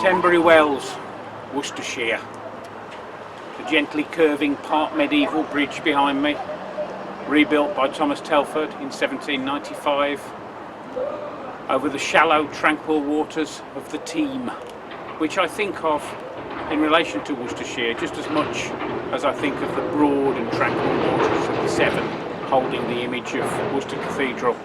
Tenbury Wells, Worcestershire. The gently curving part medieval bridge behind me, rebuilt by Thomas Telford in 1795, over the shallow tranquil waters of the Teme, which I think of in relation to Worcestershire just as much as I think of the broad and tranquil waters of the Severn, holding the image of Worcester Cathedral.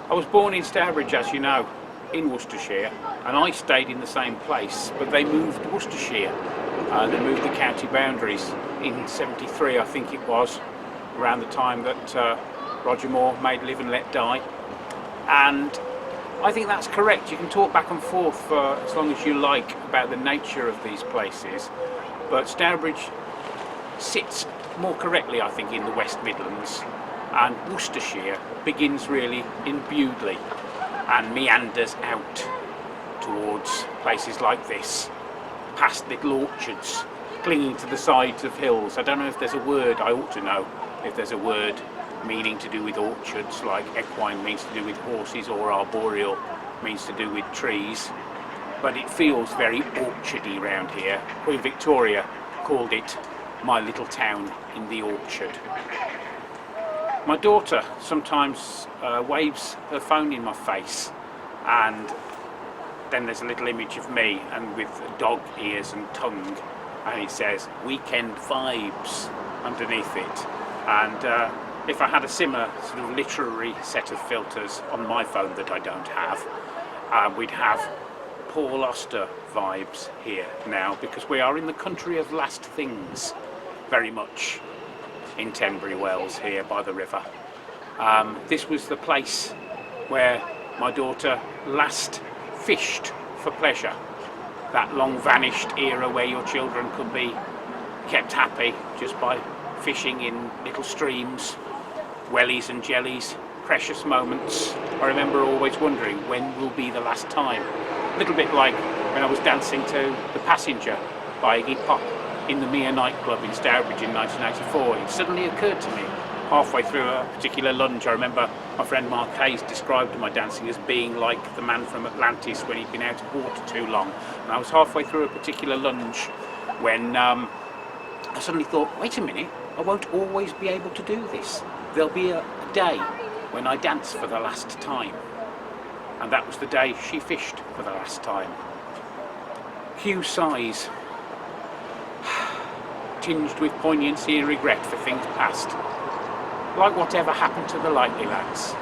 I was born in Stourbridge, as you know, in Worcestershire, and I stayed in the same place, but they moved Worcestershire. They moved the county boundaries in 73, I think it was, around the time that Roger Moore made Live and Let Die. And I think that's correct. You can talk back and forth for as long as you like about the nature of these places, but Stourbridge sits more correctly, I think, in the West Midlands, and Worcestershire begins really in Bewdley and meanders out towards places like this, past little orchards clinging to the sides of hills. I don't know if there's a word, I ought to know if there's a word meaning to do with orchards, like equine means to do with horses or arboreal means to do with trees, but it feels very orchardy round here. Queen Victoria called it my little town in the orchard. My daughter sometimes waves her phone in my face, and then there's a little image of me and with dog ears and tongue, and it says weekend vibes underneath it. And if I had a similar sort of literary set of filters on my phone that I don't have, we'd have Paul Auster vibes here now, because we are in the country of last things, very much in Tenbury Wells here by the river. This was the place where my daughter last fished for pleasure, that long vanished era where your children could be kept happy just by fishing in little streams, wellies and jellies, precious moments. I remember always wondering when will be the last time. A little bit like when I was dancing to The Passenger by Iggy Pop in the Mere nightclub in Stourbridge in 1984. It suddenly occurred to me halfway through a particular lunge. I remember my friend Mark Hayes described my dancing as being like the man from Atlantis when he'd been out of water too long. And I was halfway through a particular lunge when I suddenly thought, wait a minute, I won't always be able to do this. There'll be a day when I dance for the last time. And that was the day she fished for the last time. Hugh sighs, tinged with poignancy and regret for things past, like whatever happened to the Lightly lads.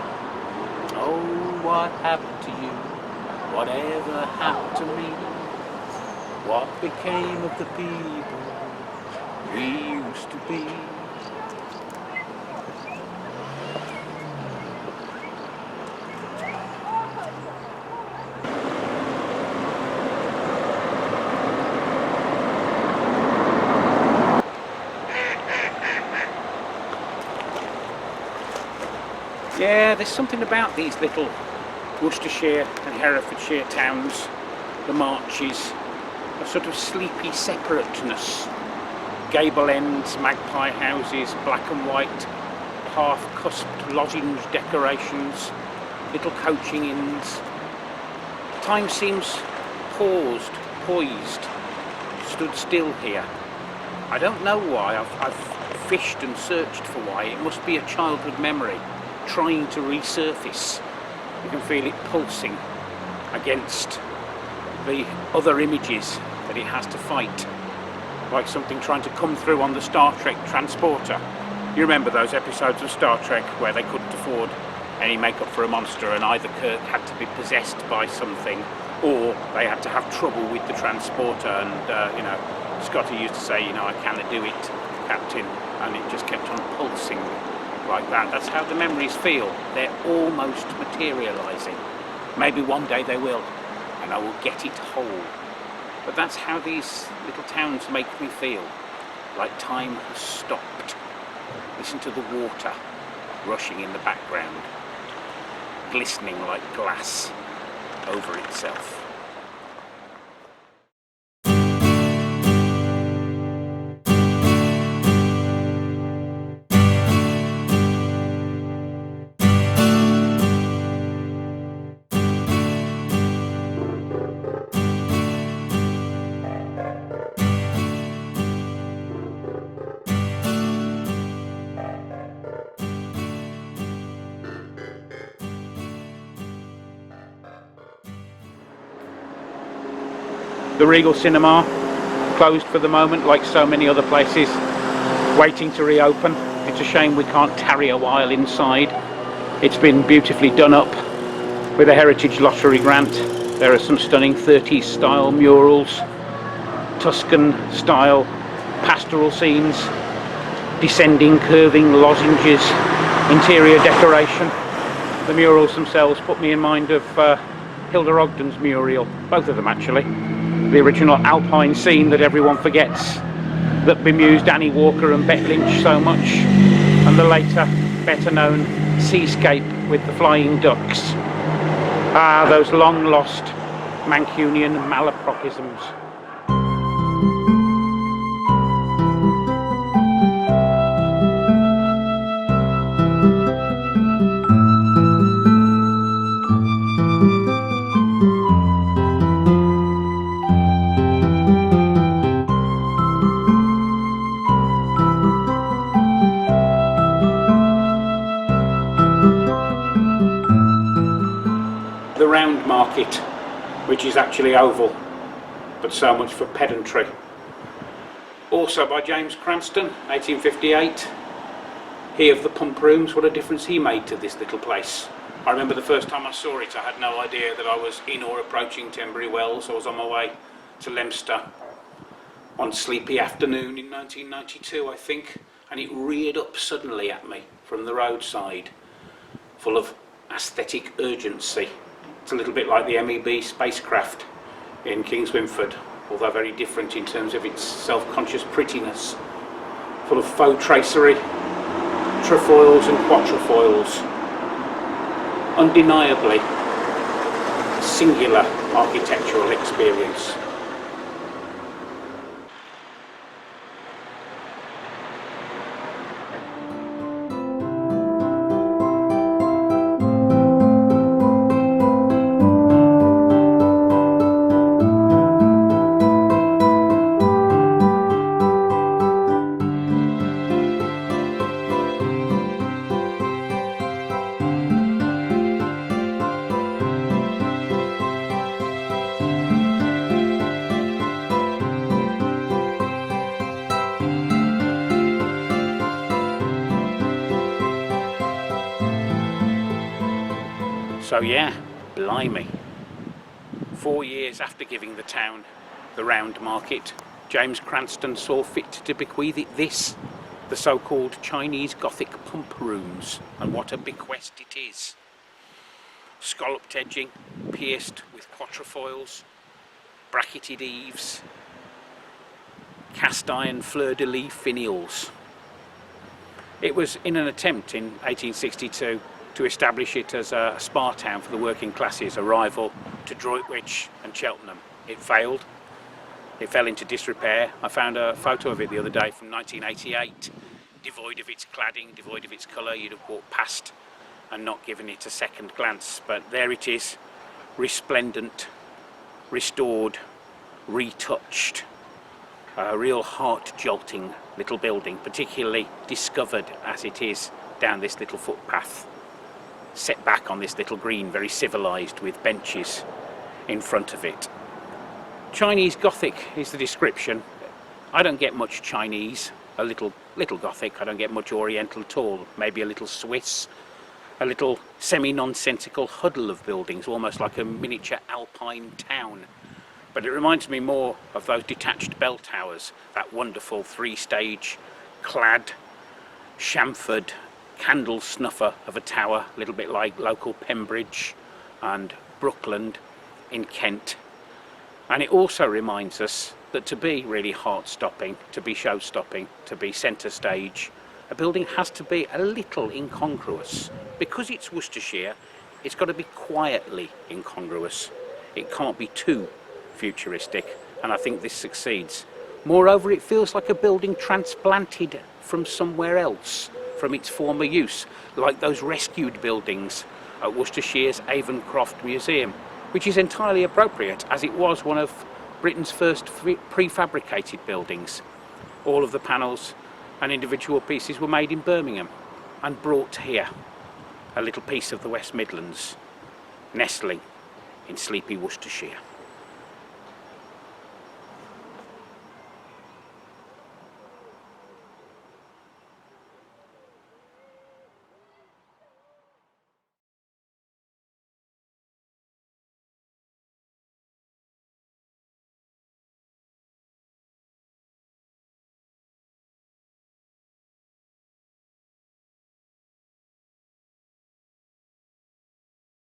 Oh, what happened to you? Whatever happened to me? What became of the people we used to be? Yeah, there's something about these little Worcestershire and Herefordshire towns, the marches, a sort of sleepy separateness. Gable ends, magpie houses, black and white, half-cusped lozenge decorations, little coaching inns. Time seems paused, poised, stood still here. I don't know why. I've fished and searched for why. It must be a childhood memory trying to resurface. You can feel it pulsing against the other images that it has to fight, like something trying to come through on the Star Trek transporter. You remember those episodes of Star Trek where they couldn't afford any makeup for a monster and either Kirk had to be possessed by something or they had to have trouble with the transporter, and you know, Scotty used to say, you know, I can't do it, Captain, and it just kept on pulsing like that. That's how the memories feel. They're almost materialising. Maybe one day they will, and I will get it whole. But that's how these little towns make me feel, like time has stopped. Listen to the water rushing in the background, glistening like glass over itself. The Regal Cinema, closed for the moment like so many other places, waiting to reopen. It's a shame we can't tarry a while inside. It's been beautifully done up with a Heritage Lottery grant. There are some stunning 30s style murals, Tuscan style pastoral scenes, descending curving lozenges, interior decoration. The murals themselves put me in mind of Hilda Ogden's mural, both of them actually. The original Alpine scene that everyone forgets, that bemused Annie Walker and Bet Lynch so much, and the later, better known seascape with the flying ducks. Ah, those long lost Mancunian malapropisms. The round market, which is actually oval, but so much for pedantry. Also by James Cranston, 1858. He of the pump rooms, what a difference he made to this little place. I remember the first time I saw it, I had no idea that I was in or approaching Tenbury Wells. I was on my way to Leominster on sleepy afternoon in 1992, I think, and it reared up suddenly at me from the roadside, full of aesthetic urgency. It's a little bit like the MEB spacecraft in King's Wynford, although very different in terms of its self-conscious prettiness, full of faux tracery, trefoils and quatrefoils. Undeniably singular architectural experience. So yeah, blimey. 4 years after giving the town the round market, James Cranston saw fit to bequeath it this, the so-called Chinese Gothic pump rooms, and what a bequest it is. Scalloped edging, pierced with quatrefoils, bracketed eaves, cast iron fleur-de-lis finials. It was in an attempt in 1862 to establish it as a spa town for the working classes, a rival to Droitwich and Cheltenham. It failed. It fell into disrepair. I found a photo of it the other day from 1988, devoid of its cladding, devoid of its colour. You'd have walked past and not given it a second glance, but there it is, resplendent, restored, retouched. A real heart-jolting little building, particularly discovered as it is down this little footpath, set back on this little green, very civilised, with benches in front of it. Chinese Gothic is the description. I don't get much Chinese, a little Gothic. I don't get much Oriental at all. Maybe a little Swiss, a little semi-nonsensical huddle of buildings, almost like a miniature alpine town. But it reminds me more of those detached bell towers, that wonderful three-stage clad chamfered candle snuffer of a tower, a little bit like local Pembridge and Brookland in Kent. And it also reminds us that to be really heart-stopping, to be show-stopping, to be centre stage, a building has to be a little incongruous. Because it's Worcestershire, it's got to be quietly incongruous. It can't be too futuristic, and I think this succeeds. Moreover, it feels like a building transplanted from somewhere else, from its former use, like those rescued buildings at Worcestershire's Avon-Croft Museum, which is entirely appropriate, as it was one of Britain's first prefabricated buildings. All of the panels and individual pieces were made in Birmingham and brought here, a little piece of the West Midlands, nestling in sleepy Worcestershire.